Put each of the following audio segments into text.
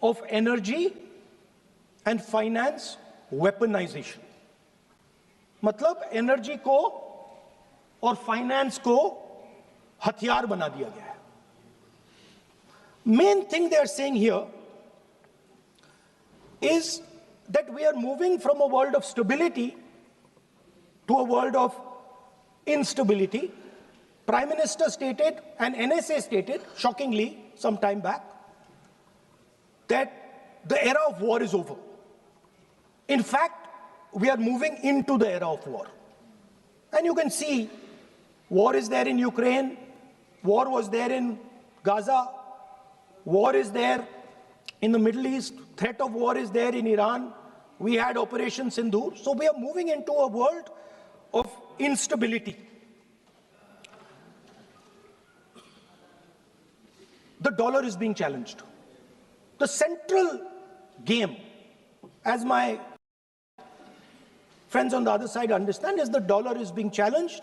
of energy and finance weaponization. मतलब energy को और फाइनेंस को हथियार बना दिया गया है. Main thing they are saying here is that we are moving from a world of stability to a world of instability. Prime Minister stated and NSA stated, shockingly, some time back, that the era of war is over. In fact, we are moving into the era of war. And you can see, war is there in Ukraine, war was there in Gaza, war is there in the Middle East, threat of war is there in Iran, we had Operation Sindoor. So we are moving into a world of instability. The dollar is being challenged. The central game, as my friends on the other side understand, is the dollar is being challenged.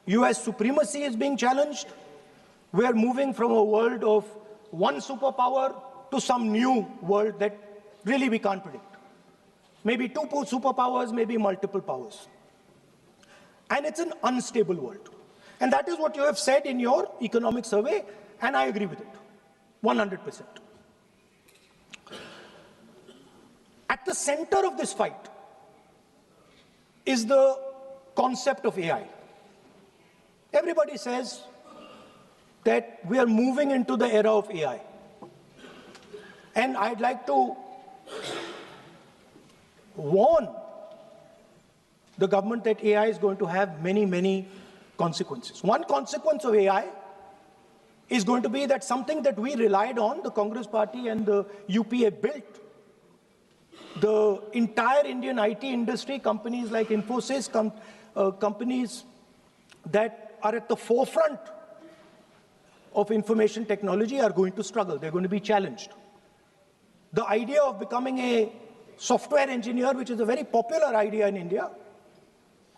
US supremacy is being challenged. We are moving from a world of one superpower to some new world that really we can't predict. Maybe two superpowers, maybe multiple powers. And it's an unstable world. And that is what you have said in your economic survey, and I agree with it, 100%. At the center of this fight is the concept of AI. Everybody says that we are moving into the era of AI. And I'd like to warn the government that AI is going to have many, many consequences. One consequence of AI is going to be that something that we relied on, the Congress Party and the UPA built, the entire Indian IT industry, companies like Infosys, companies that are at the forefront of information technology are going to struggle. They're going to be challenged. The idea of becoming a software engineer, which is a very popular idea in India,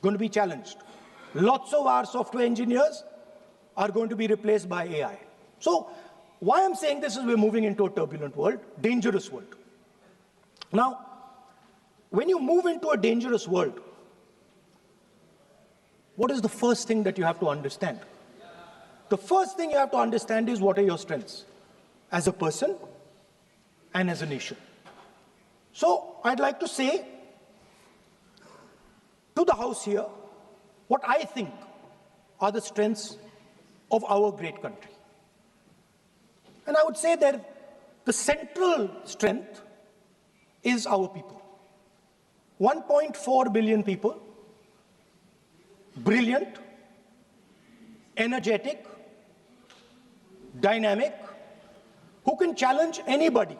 going to be challenged. Lots of our software engineers are going to be replaced by AI. So why I'm saying this is we're moving into a turbulent world, dangerous world. Now, when you move into a dangerous world, what is the first thing that you have to understand? The first thing you have to understand is what are your strengths as a person and as a nation. So I'd like to say to the House here what I think are the strengths of our great country. And I would say that the central strength is our people. 1.4 billion people, brilliant, energetic, dynamic, who can challenge anybody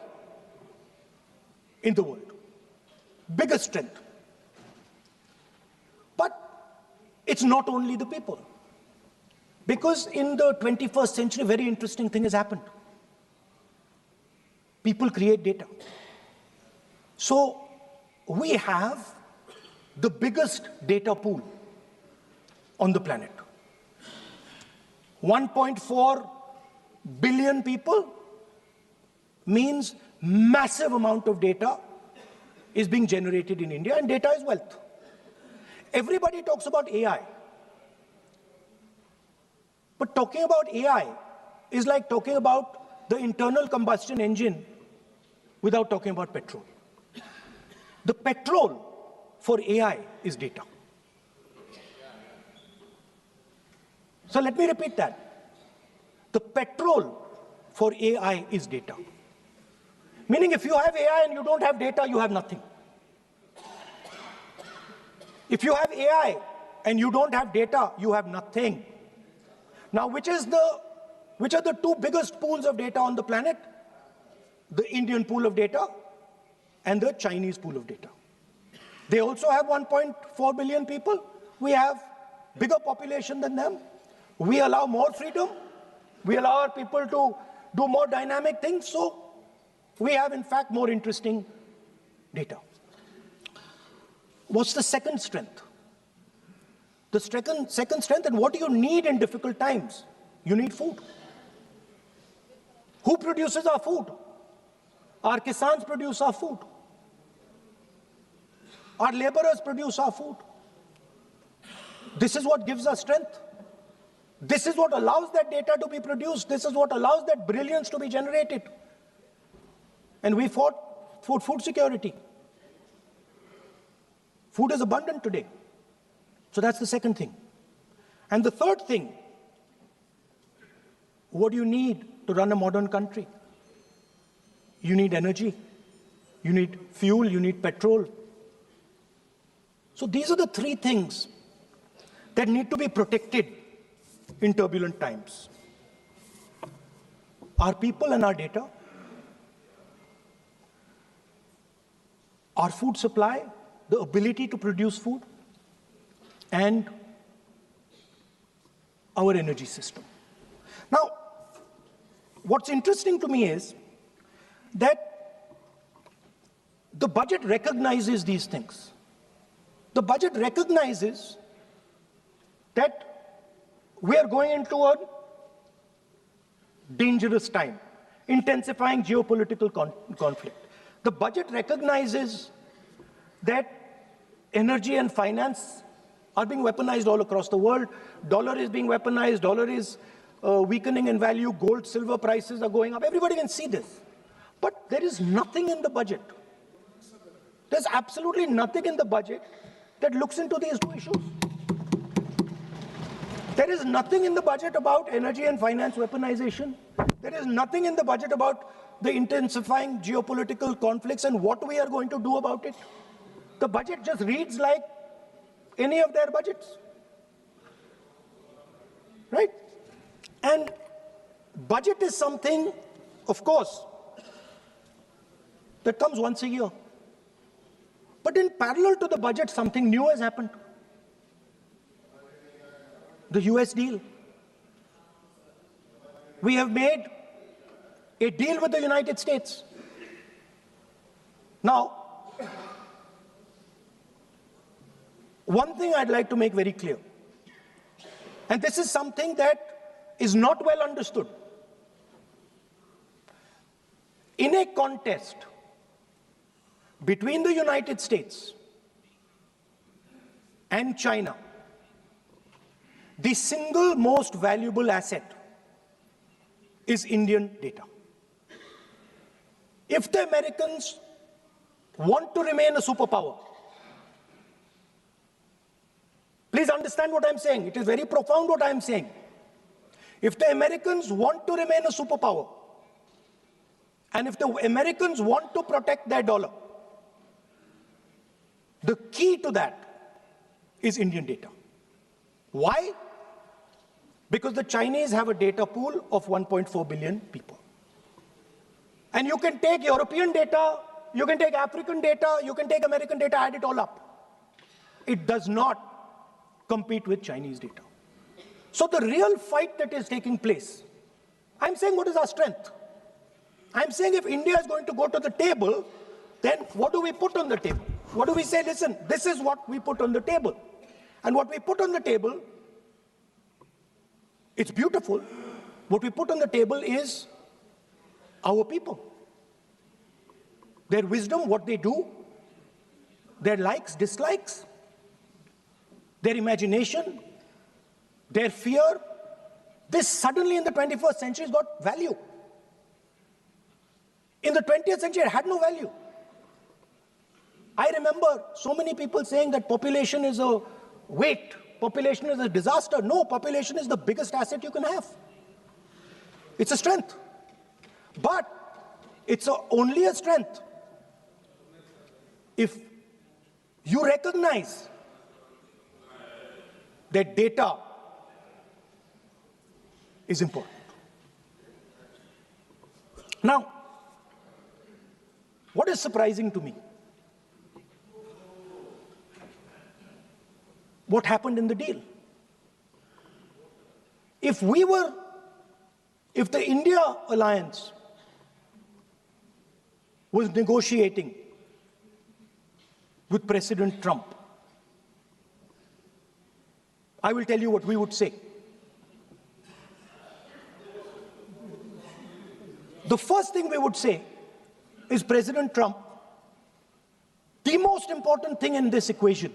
in the world. Biggest strength. But it's not only the people. Because in the 21st century, a very interesting thing has happened. People create data. So we have the biggest data pool on the planet. 1.4 billion people means massive amount of data is being generated in India, and data is wealth. Everybody talks about AI. But talking about AI is like talking about the internal combustion engine without talking about petrol. The petrol for AI is data. So let me repeat that. The petrol for AI is data. Meaning if you have AI and you don't have data, you have nothing. If you have AI and you don't have data, you have nothing. Now, which are the two biggest pools of data on the planet? The Indian pool of data and the Chinese pool of data. They also have 1.4 billion people. We have bigger population than them. We allow more freedom. We allow our people to do more dynamic things. So we have, in fact, more interesting data. What's the second strength? The second strength, and what do you need in difficult times? You need food. Who produces our food? Our kisans produce our food. Our laborers produce our food. This is what gives us strength. This is what allows that data to be produced. This is what allows that brilliance to be generated. And we fought for food security. Food is abundant today. So that's the second thing. And the third thing, what do you need to run a modern country? You need energy. You need fuel. You need petrol. So these are the three things that need to be protected in turbulent times. Our people and our data, our food supply, the ability to produce food, and our energy system. Now, what's interesting to me is that the budget recognizes these things. The budget recognizes that we are going into a dangerous time, intensifying geopolitical conflict. The budget recognizes that energy and finance are being weaponized all across the world. Dollar is being weaponized, dollar is weakening in value, gold, silver prices are going up. Everybody can see this. But there is nothing in the budget. There's absolutely nothing in the budget that looks into these two issues. There is nothing in the budget about energy and finance weaponization. There is nothing in the budget about the intensifying geopolitical conflicts and what we are going to do about it. The budget just reads like any of their budgets. Right? And budget is something, of course, that comes once a year. But in parallel to the budget, something new has happened. The US deal. We have made a deal with the United States. Now, one thing I'd like to make very clear, and this is something that is not well understood. In a contest between the United States and China, the single most valuable asset is Indian data. If the Americans want to remain a superpower, please understand what I'm saying. It is very profound what I'm saying. If the Americans want to remain a superpower, and if the Americans want to protect their dollar, the key to that is Indian data. Why? Because the Chinese have a data pool of 1.4 billion people. And you can take European data, you can take African data, you can take American data, add it all up. It does not compete with Chinese data. So the real fight that is taking place, I'm saying what is our strength? I'm saying if India is going to go to the table, then what do we put on the table? What do we say? Listen, this is what we put on the table. And what we put on the table, it's beautiful. What we put on the table is our people. Their wisdom, what they do, their likes, dislikes, their imagination, their fear. This suddenly in the 21st century has got value. In the 20th century, it had no value. I remember so many people saying that population is a weight, population is a disaster. No, population is the biggest asset you can have. It's a strength. But it's only a strength if you recognize that data is important. Now, what is surprising to me? What happened in the deal? If the India alliance was negotiating with President Trump, I will tell you what we would say. The first thing we would say is President Trump. The most important thing in this equation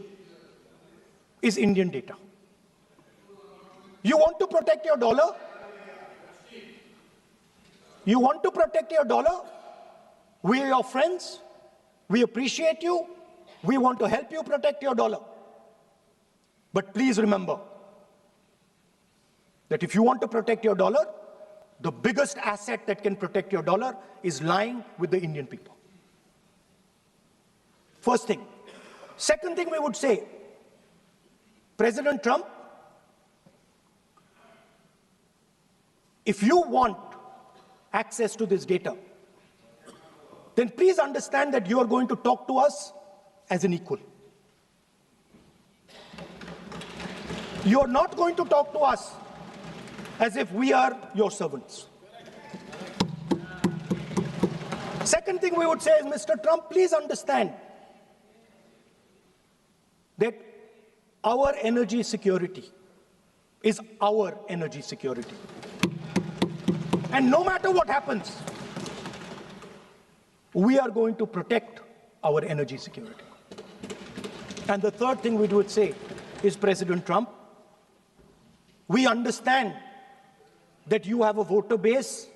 is Indian data. You want to protect your dollar? You want to protect your dollar? We are your friends. We appreciate you. We want to help you protect your dollar. But please remember that if you want to protect your dollar, the biggest asset that can protect your dollar is lying with the Indian people. First thing. Second thing we would say, President Trump, if you want access to this data, then please understand that you are going to talk to us as an equal. You are not going to talk to us as if we are your servants. Second thing we would say is, Mr. Trump, please understand that our energy security is our energy security. And no matter what happens, we are going to protect our energy security. And the third thing we would say is, President Trump, we understand that you have a voter base,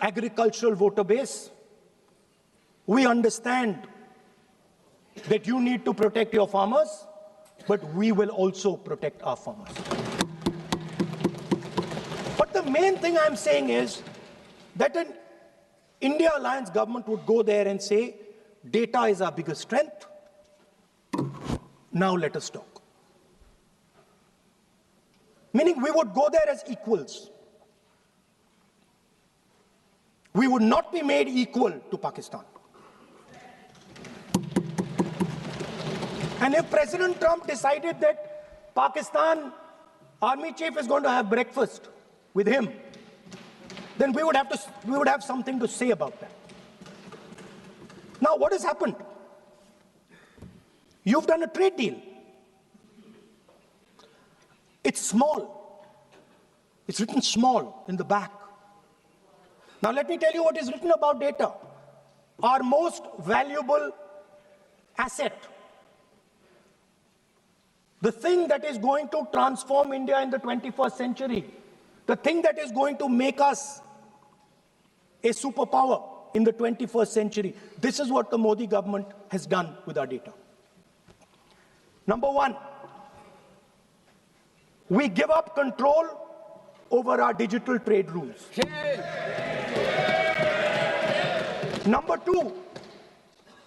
agricultural voter base. We understand that you need to protect your farmers, but we will also protect our farmers. But the main thing I'm saying is that an India Alliance government would go there and say, data is our biggest strength. Now let us talk. Meaning we would go there as equals. We would not be made equal to Pakistan. And if President Trump decided that Pakistan army chief is going to have breakfast with him, then we would have something to say about that. Now, what has happened? You've done a trade deal. It's small. It's written small in the back. Now, let me tell you what is written about data. Our most valuable asset, the thing that is going to transform India in the 21st century, the thing that is going to make us a superpower in the 21st century. This is what the Modi government has done with our data. Number one, we give up control over our digital trade rules. Number two,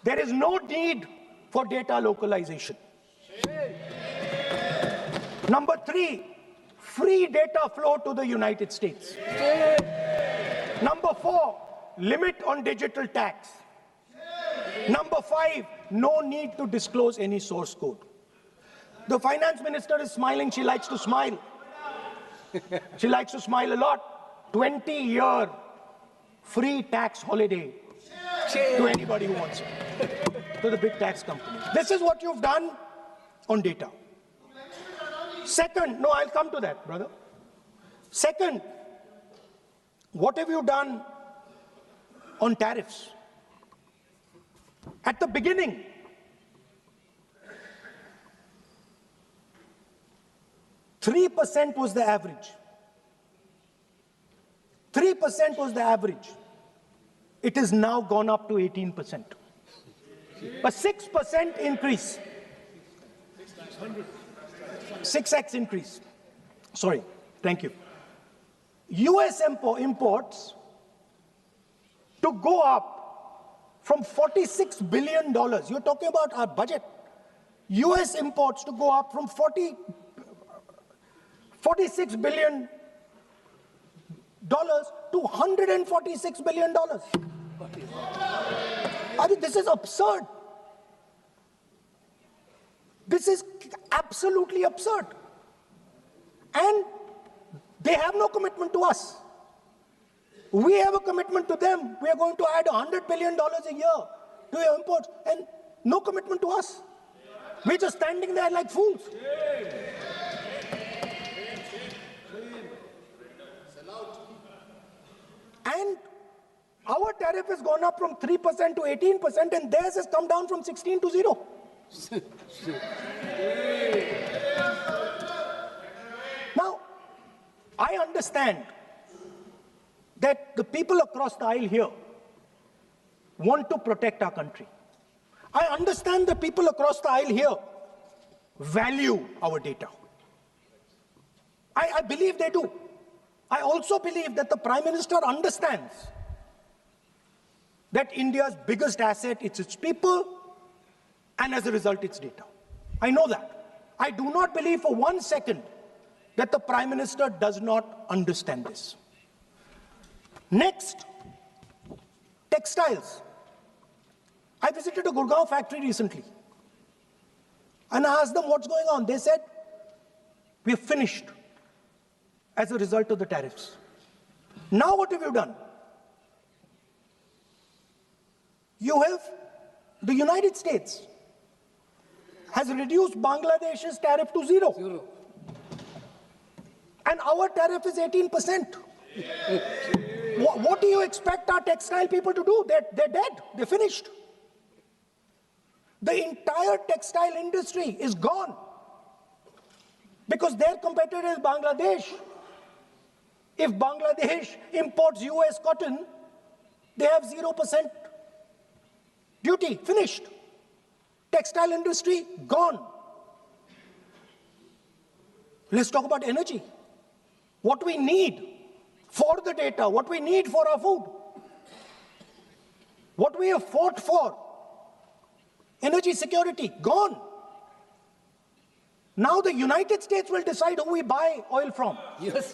there is no need for data localization. Number three, free data flow to the United States. Number four, limit on digital tax. Number five, no need to disclose any source code. The finance minister is smiling. She likes to smile. She likes to smile a lot. 20-year free tax holiday to anybody who wants it, to the big tax companies. This is what you've done on data. Second, no, I'll come to that, brother. Second, what have you done on tariffs? At the beginning, %3 was the average. 3% was the average. It has now gone up to 18%. A 6% increase. 6x increase. Sorry, thank you. US imports to go up from $46 billion. You're talking about our budget. US imports to go up from $46 billion to $146 billion. I mean, this is absurd. This is absolutely absurd. And they have no commitment to us. We have a commitment to them. We are going to add $100 billion a year to your imports, and no commitment to us. We're just standing there like fools. And Our tariff has gone up from 3% to 18%, and theirs has come down from 16 to 0. Now, I understand that the people across the aisle here want to protect our country. I understand the people across the aisle here value our data. I believe they do. I also believe that the Prime Minister understands that India's biggest asset is its people, and as a result, its data. I know that. I do not believe for 1 second that the Prime Minister does not understand this. Next, textiles. I visited a Gurgaon factory recently, and I asked them what's going on. They said, we are finished as a result of the tariffs. Now what have you done? You have, the United States has reduced Bangladesh's tariff to 0. And our tariff is 18%. What do you expect our textile people to do? They're dead. They're finished. The entire textile industry is gone because their competitor is Bangladesh. If Bangladesh imports US cotton, they have 0% duty. Finished. Textile industry gone. Let's talk about energy. What we need for the data, what we need for our food, what we have fought for, energy security, gone. Now the United States will decide who we buy oil from. Yes.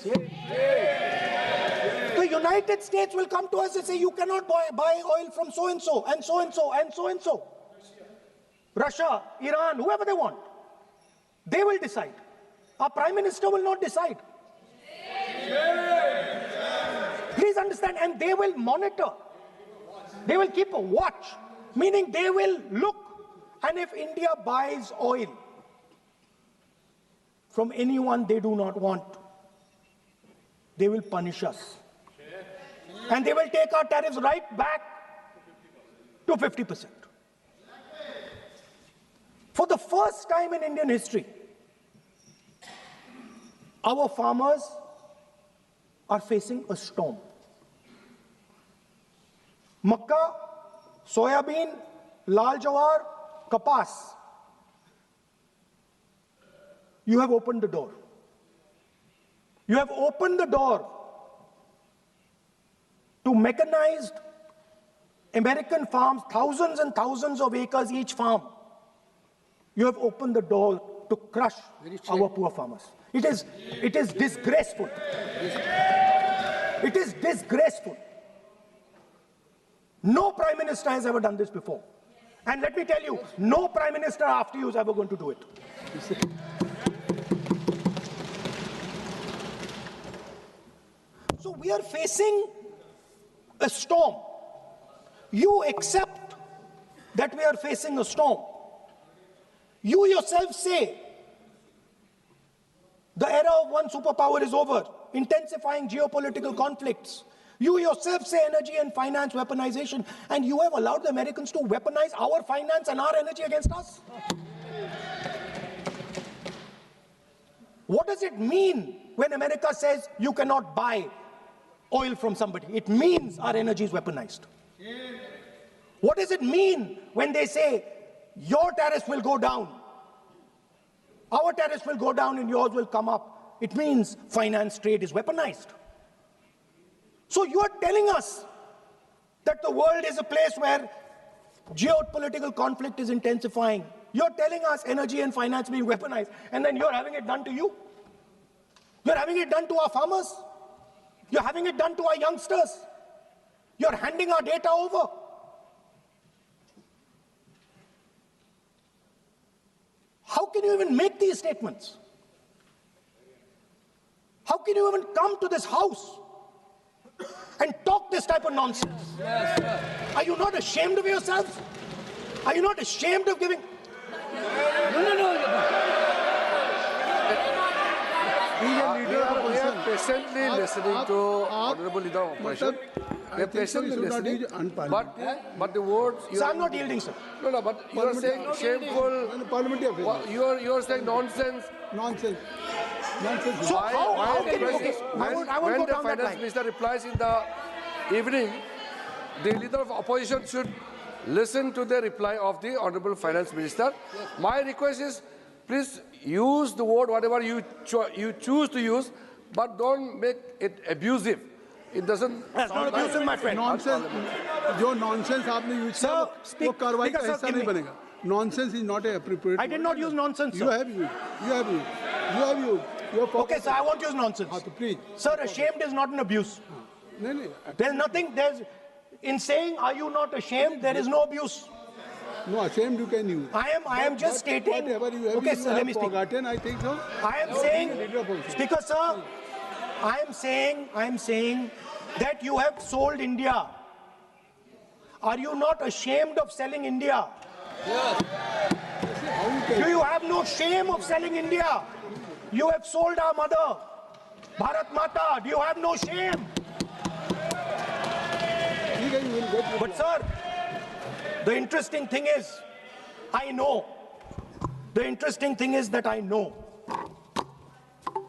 The United States will come to us and say, you cannot buy oil from so-and-so, and so-and-so, and so-and-so. Russia, Iran, whoever they want. They will decide. Our Prime Minister will not decide. Please understand, and they will monitor. They will keep a watch, meaning they will look, and if India buys oil from anyone they do not want, they will punish us. And they will take our tariffs right back to 50%. For the first time in Indian history, our farmers are facing a storm. Makka, soybean, lal jawar, kapas. You have opened the door. You have opened the door to mechanized American farms, thousands and thousands of acres each farm. You have opened the door to crush our poor farmers. It is disgraceful. It is disgraceful. No Prime Minister has ever done this before. And let me tell you, no Prime Minister after you is ever going to do it. So we are facing a storm. You accept that we are facing a storm. You yourself say the era of one superpower is over, intensifying geopolitical conflicts. You yourself say energy and finance weaponization, and you have allowed the Americans to weaponize our finance and our energy against us. What does it mean when America says you cannot buy oil from somebody? It means our energy is weaponized. What does it mean when they say your tariffs will go down, our tariffs will go down and yours will come up? It means finance trade is weaponized. So you are telling us that the world is a place where geopolitical conflict is intensifying. You're telling us energy and finance being weaponized, and then you're having it done to you. You're having it done to our farmers. You're having it done to our youngsters. You're handing our data over. How can you even make these statements? How can you even come to this house and talk this type of nonsense? Are you not ashamed of yourselves? Are you not ashamed of giving? No. We are patiently listening to Honorable Leader of Opposition. They're patiently listening. But the words. So I'm not yielding, sir. No, but you are saying shameful. Parliamentary affairs. You are saying nonsense. Nonsense. Nonsense. So how can you? Okay, I won't When go the down that finance line. minister replies in the evening, the leader of opposition should listen to the reply of the honorable finance minister. My request is, please use the word whatever you choose to use, but don't make it abusive. It doesn't. That's not abusive, my friend. Nonsense. जो nonsense आपने use किया वो कार्रवाई का हिस्सा नहीं बनेगा. Nonsense is not appropriate. I did not use nonsense, sir. You have used. You have used. You have used. Okay, sir, I won't use nonsense. हाँ तो please. Sir, ashamed is not an abuse. नहीं. There's nothing. In saying, "Are you not ashamed?" There is no abuse. No, ashamed you can use. I am just stating. Whatever you have, Okay, sir, let me speak. forgotten, I think so. I am saying, Speaker, sir, I am saying that you have sold India. Are you not ashamed of selling India? Yes. Do you have no shame of selling India? You have sold our mother, Bharat Mata. Do you have no shame? But sir, the interesting thing is, I know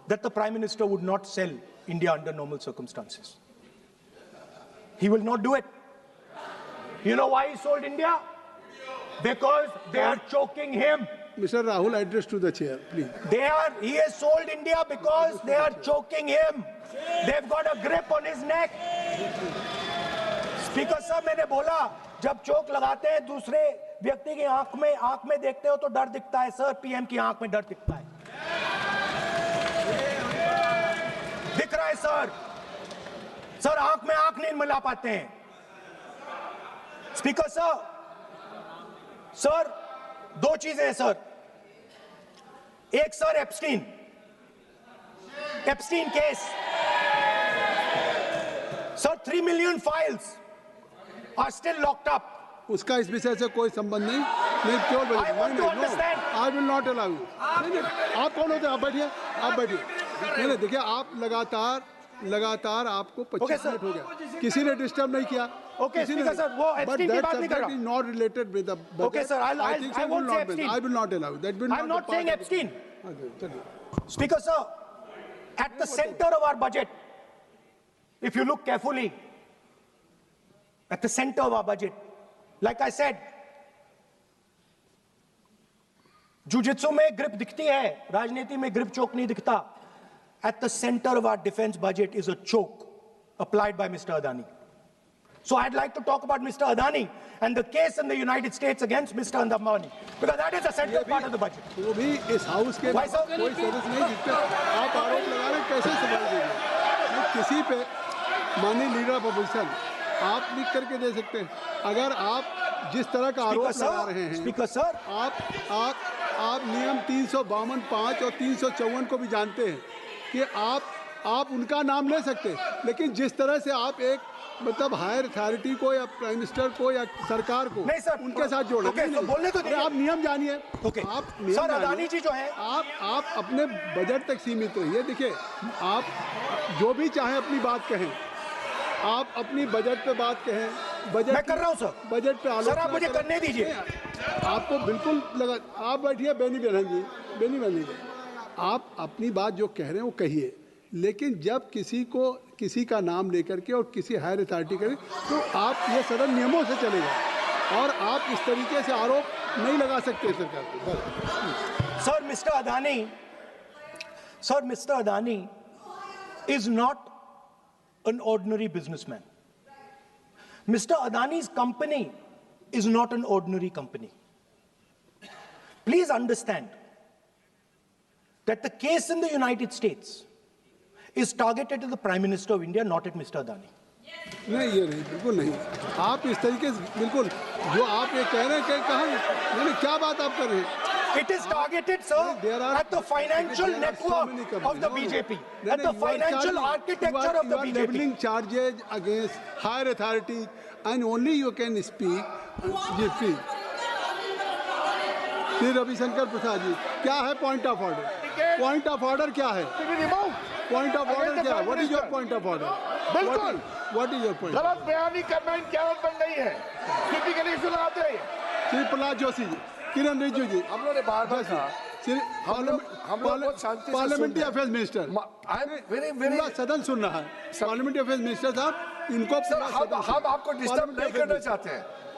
that the Prime Minister would not sell India under normal circumstances. He will not do it. You know why he sold India? Because they are choking him. Mr. Rahul, address to the chair, please. He has sold India because they are choking him. They've got a grip on his neck. Speaker साहब, मैंने बोला जब चोक लगाते हैं दूसरे व्यक्ति की आंख में देखते हो तो डर दिखता है सर. पीएम की आंख में डर दिखता है. दिख रहा है सर आंख में आंख नहीं मिला पाते हैं. स्पीकर सर दो चीजें हैं सर. एक sir Epstein case sir. 3 million files are still locked up. उसका इस विषय से कोई संबंध नहीं. नहीं क्यों बोल? I want to understand. I will not allow you. नहीं, आप कौन होते हैं? आप बैठिए. नहीं, देखिए आप लगातार आपको 25 मिनट हो गया. किसी ने डिस्टर्ब नहीं किया. Okay, Speaker sir, वो Epstein की बात नहीं कर रहा. But that subject is not related with the budget. Okay, sir, I won't say Epstein. I will not allow you. That will I'm not saying Epstein. चलिए. Speaker sir, at the center of our budget, if you look carefully, at the center of our budget, like I said, jujitsu में grip दिखती है, राजनीति में grip choke नहीं दिखता. At the center of our defense budget is a choke applied by Mr. Adani. So I'd like to talk about Mr. Adani and the case in the United States against Mr. Adani, because that is a central part of the budget. वो भी इस house के Why, sir? कोई सदस्य नहीं जिसपे आप आरोप लगा रहे हैं, कैसे सवाल देंगे? किसी पे माननीय लीडर ऑफ अपोजिशन आप लिख करके दे सकते हैं. अगर आप जिस तरह का आरोप लगा रहे हैं, स्पीकर सर, आप नियम 352, 5 और 354 को भी जानते हैं कि आप उनका नाम ले सकते हैं, लेकिन जिस तरह से आप एक मतलब हायर अथॉरिटी को या प्राइम मिनिस्टर को या सरकार को नहीं सर, उनके साथ जोड़े. तो बोलने तो आप नियम जानिए. आप नियम सर, अदानी जी जो है, आप अपने बजट तक सीमित रहिए. देखिए आप जो भी चाहें अपनी बात कहें, आप अपनी बजट पे बात कहें. बजट मैं कर रहा हूं सर. बजट पे आलोचना सर आप मुझे करने दीजिए. आपको बिल्कुल लगा. आप बैठिए बेनी बहन जी, आप अपनी बात जो कह रहे हैं वो कहिए, लेकिन जब किसी का नाम लेकर के और किसी हायर अथॉरिटी करें तो आप ये सदन नियमों से चलेगा और आप इस तरीके से आरोप नहीं लगा सकते सरकार को. Sir mister Adani is not an ordinary businessman. Mr. Adani's company is not an ordinary company. Please understand that the case in the United States is targeted at the Prime Minister of India, not at Mr. Adani. नहीं, ये नहीं, बिल्कुल नहीं. आप इस तरीके से बिल्कुल जो आप ये कह रहे हैं कि कहाँ नहीं, क्या बात आप कर रहे हैं? It is targeted, sir, at the financial network of the BJP, at the financial architecture of the BJP. You are leveling charges against higher authorities, and only you can speak. Please, Ravishankar Prasad ji, क्या है point of order? Point of order क्या है? Point of order क्या है? What is your point of order? बिल्कुल what is your point? गलत बयानी करना इनकी आदत बन गई है, टिपिकली सुनाते हैं। श्री प्रहलाद जोशी जी, किरण रिजिजू जी, हम लोगों ने बार-बार कहा, हम लोग बहुत शांति से parliamentary affairs minister, I am very पूरा सदन सुन रहा है। पार्लियामेंट्री अफेयर्स मिनिस्टर साहब, इनको सर हम आपको डिस्टर्ब नहीं करना चाहते हैं।